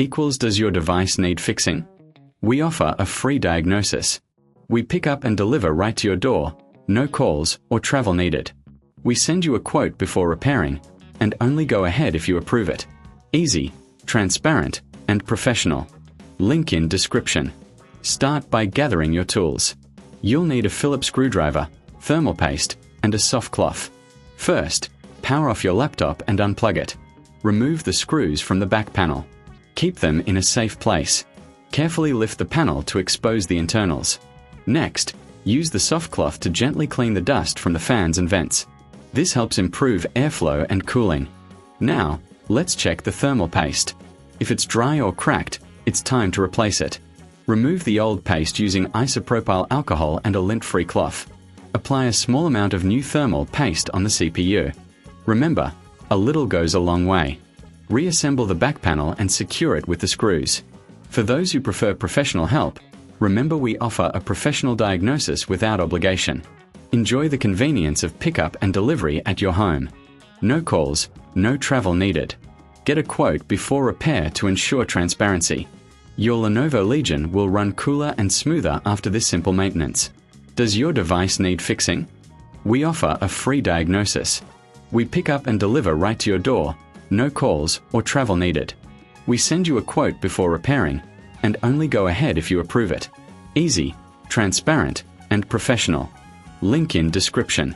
equals does your device need fixing? We offer a free diagnosis. We pick up and deliver right to your door, no calls or travel needed. We send you a quote before repairing, and only go ahead if you approve it. Easy, transparent, and professional. Link in description. Start by gathering your tools. You'll need a Phillips screwdriver, thermal paste, and a soft cloth. First, power off your laptop and unplug it. Remove the screws from the back panel. Keep them in a safe place. Carefully lift the panel to expose the internals. Next, use the soft cloth to gently clean the dust from the fans and vents. This helps improve airflow and cooling. Now, let's check the thermal paste. If it's dry or cracked, it's time to replace it. Remove the old paste using isopropyl alcohol and a lint-free cloth. Apply a small amount of new thermal paste on the CPU. Remember, a little goes a long way. Reassemble the back panel and secure it with the screws. For those who prefer professional help, remember we offer a professional diagnosis without obligation. Enjoy the convenience of pickup and delivery at your home. No calls, no travel needed. Get a quote before repair to ensure transparency. Your Lenovo Legion will run cooler and smoother after this simple maintenance. Does your device need fixing? We offer a free diagnosis. We pick up and deliver right to your door, no calls or travel needed. We send you a quote before repairing, and only go ahead if you approve it. Easy, transparent, and professional. Link in description.